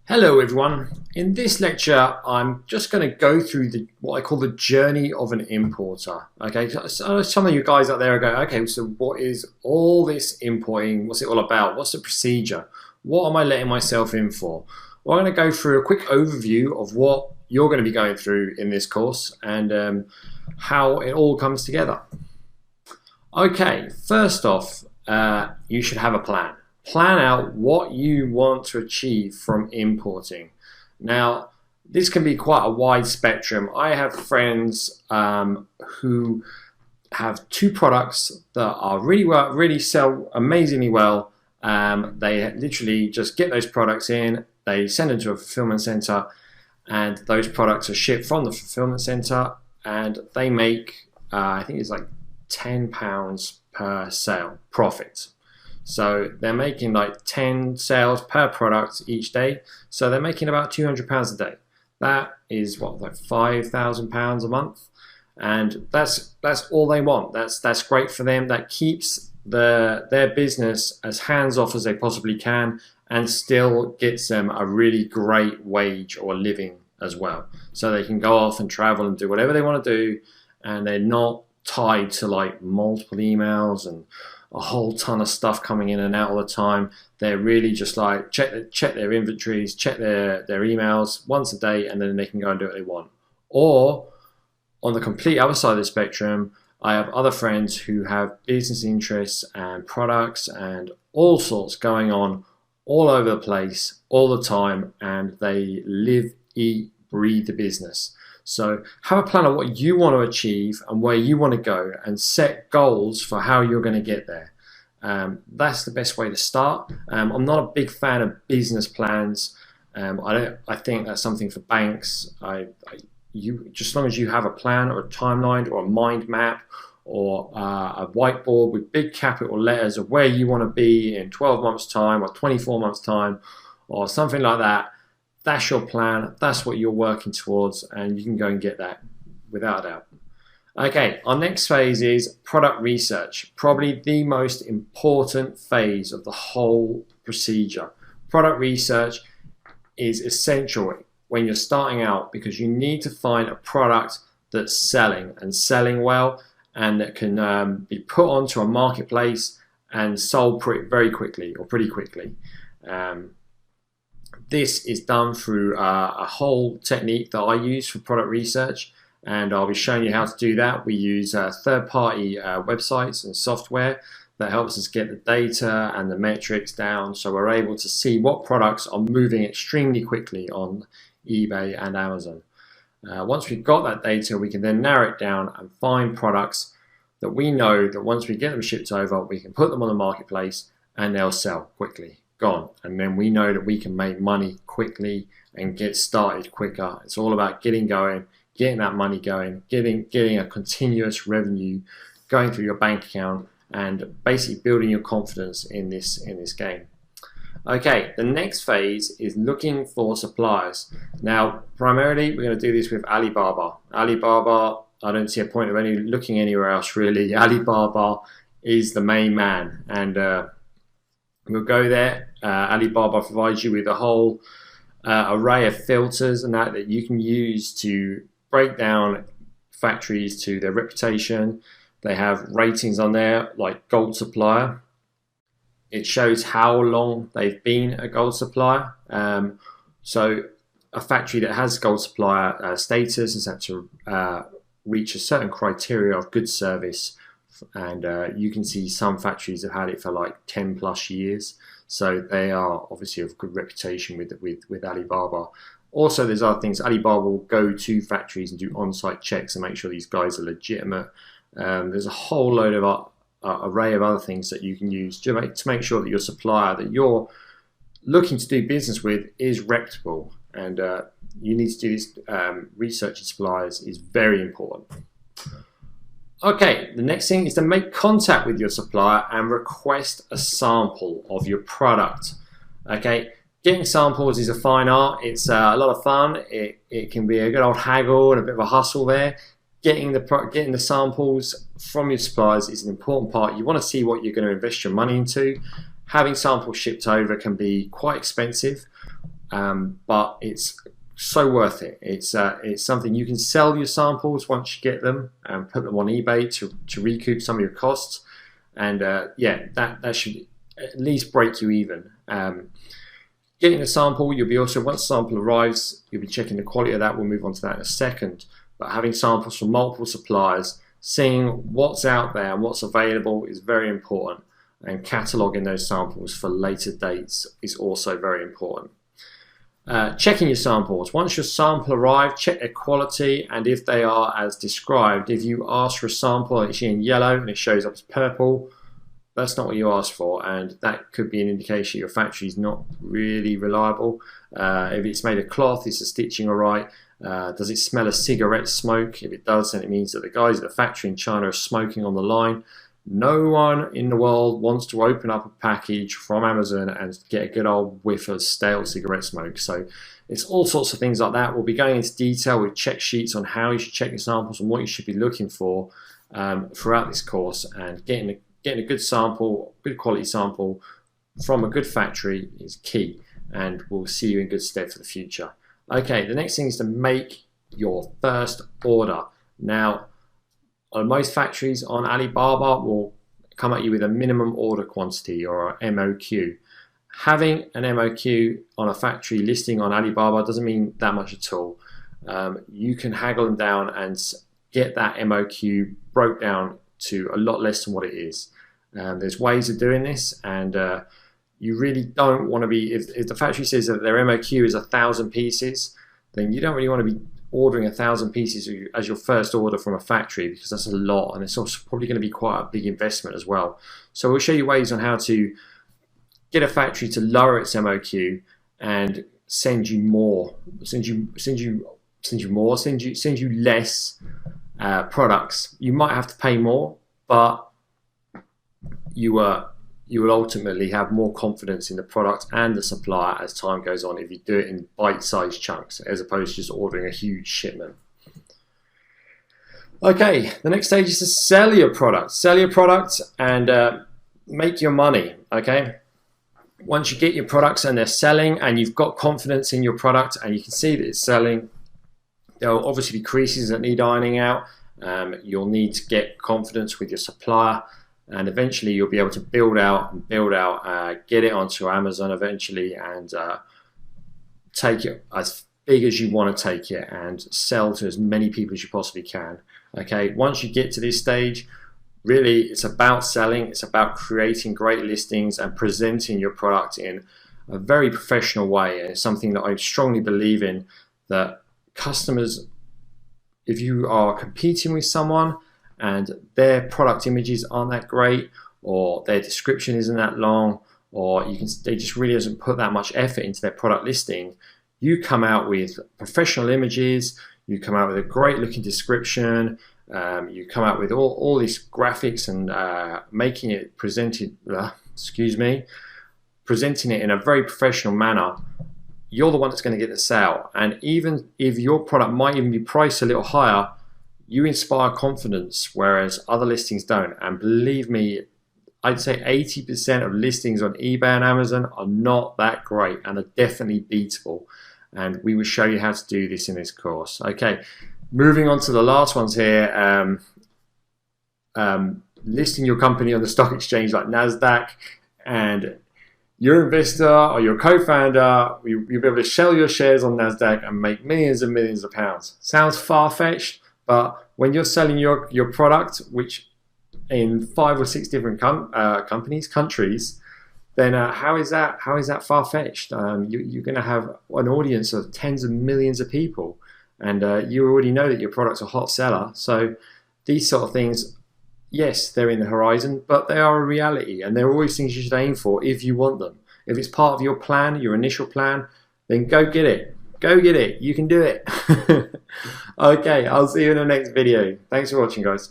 Hello everyone. In this lecture, I'm just going to go through what I call the journey of an importer. Okay, so some of you guys out there are going, okay, so what is all this importing? What's it all about? What's the procedure? What am I letting myself in for? Well, I'm going to go through a quick overview of what you're going to be going through in this course and how it all comes together. Okay, first off, you should have a plan. Plan out what you want to achieve from importing. Now, this can be quite a wide spectrum. I have friends who have two products that are really sell amazingly well. They literally just get those products in, they send them to a fulfillment center, and those products are shipped from the fulfillment center, and they make, I think it's like £10 per sale profit. So they're making like 10 sales per product each day. So they're making about £200 a day. That is what, like £5,000 a month, and that's all they want. That's great for them. That keeps their business as hands off as they possibly can, and still gets them a really great wage or living as well. So they can go off and travel and do whatever they want to do, and they're not tied to like multiple emails and a whole ton of stuff coming in and out all the time. They're really just like check their inventories, check their emails once a day, and then they can go and do what they want. Or on the complete other side of the spectrum, I have other friends who have business interests and products and all sorts going on all over the place all the time, and they live, eat, breathe the business. So have a plan of what you want to achieve and where you want to go, and set goals for how you're going to get there. That's the best way to start. I'm not a big fan of business plans. I think that's something for banks. Just as long as you have a plan or a timeline or a mind map or a whiteboard with big capital letters of where you want to be in 12 months time or 24 months time or something like that, that's your plan, that's what you're working towards, and you can go and get that without a doubt. Okay, our next phase is product research, probably the most important phase of the whole procedure. Product research is essential when you're starting out, because you need to find a product that's selling and selling well, and that can be put onto a marketplace and sold very quickly or pretty quickly. This is done through a whole technique that I use for product research, and I'll be showing you how to do that. We use third-party websites and software that helps us get the data and the metrics down, so we're able to see what products are moving extremely quickly on eBay and Amazon. Once we've got that data, we can then narrow it down and find products that we know that once we get them shipped over, we can put them on the marketplace and they'll sell quickly. Gone. And then we know that we can make money quickly and get started quicker. It's all about getting going, getting that money going, getting a continuous revenue going through your bank account, and basically building your confidence in this game. Okay, the next phase is looking for suppliers. Now, primarily we're going to do this with Alibaba. Alibaba, I don't see a point of looking anywhere else really. Alibaba is the main man, and we'll go there. Alibaba provides you with a whole array of filters and that you can use to break down factories to their reputation. They have ratings on there like gold supplier. It shows how long they've been a gold supplier. So a factory that has gold supplier status has had to reach a certain criteria of good service, and you can see some factories have had it for like 10 plus years, so they are obviously of good reputation with Alibaba. Also, there's other things. Alibaba will go to factories and do on-site checks and make sure these guys are legitimate. There's a whole load of array of other things that you can use to make sure that your supplier that you're looking to do business with is reputable, and you need to do this. Researching suppliers is very important. Okay, the next thing is to make contact with your supplier and request a sample of your product. Okay, getting samples is a fine art. It's a lot of fun. It can be a good old haggle and a bit of a hustle there. Getting the samples from your suppliers is an important part. You want to see what you're going to invest your money into. Having samples shipped over can be quite expensive. but it's so worth it. It's something you can sell your samples once you get them and put them on eBay to recoup some of your costs, and yeah, that should at least break you even. Getting a sample, you'll be also, once the sample arrives, you'll be checking the quality of that. We'll move on to that in a second. But having samples from multiple suppliers, seeing what's out there and what's available is very important. And cataloguing those samples for later dates is also very important. Checking your samples. Once your sample arrives, check their quality and if they are as described. If you ask for a sample and it's in yellow and it shows up as purple, that's not what you asked for, and that could be an indication your factory is not really reliable. If it's made of cloth, is the stitching all right? Does it smell of cigarette smoke? If it does, then it means that the guys at the factory in China are smoking on the line. No one in the world wants to open up a package from Amazon and get a good old whiff of stale cigarette smoke. So it's all sorts of things like that. We'll be going into detail with check sheets on how you should check your samples and what you should be looking for throughout this course, and getting a good sample, good quality sample from a good factory is key, and will see you in good stead for the future. Okay, the next thing is to make your first order. Now, on most factories on Alibaba will come at you with a minimum order quantity, or a MOQ. Having an MOQ on a factory listing on Alibaba doesn't mean that much at all. You can haggle them down and get that MOQ broke down to a lot less than what it is. There's ways of doing this, and you really don't want to be, if the factory says that their MOQ is 1,000 pieces, then you don't really want to be ordering 1,000 pieces as your first order from a factory, because that's a lot, and it's also probably going to be quite a big investment as well. So we'll show you ways on how to get a factory to lower its MOQ and send you more, send you less products. You might have to pay more, but you will ultimately have more confidence in the product and the supplier as time goes on if you do it in bite-sized chunks as opposed to just ordering a huge shipment. Okay, the next stage is to sell your product. Sell your product and make your money, okay? Once you get your products and they're selling and you've got confidence in your product and you can see that it's selling, there will obviously be creases that need ironing out. You'll need to get confidence with your supplier, and eventually you'll be able to build out, get it onto Amazon eventually, and take it as big as you want to take it and sell to as many people as you possibly can. Okay, once you get to this stage, really it's about selling, it's about creating great listings and presenting your product in a very professional way. And it's something that I strongly believe in, that customers, if you are competing with someone and their product images aren't that great, or their description isn't that long, or they just really doesn't put that much effort into their product listing, you come out with professional images, you come out with a great looking description, you come out with all these graphics and making it presenting it in a very professional manner, you're the one that's going to get the sale. And even if your product might even be priced a little higher, you inspire confidence, whereas other listings don't. And believe me, I'd say 80% of listings on eBay and Amazon are not that great and are definitely beatable. And we will show you how to do this in this course. Okay, moving on to the last ones here. Listing your company on the stock exchange like NASDAQ, and your investor or your co-founder, you'll be able to sell your shares on NASDAQ and make millions and millions of pounds. Sounds far-fetched, but when you're selling your product, which in 5 or 6 different countries, then how is that far-fetched? You're going to have an audience of tens of millions of people, and you already know that your product's a hot seller. So these sort of things, yes, they're in the horizon, but they are a reality, and they're always things you should aim for if you want them. If it's part of your plan, your initial plan, then go get it. Go get it. You can do it. Okay, I'll see you in the next video. Thanks for watching, guys.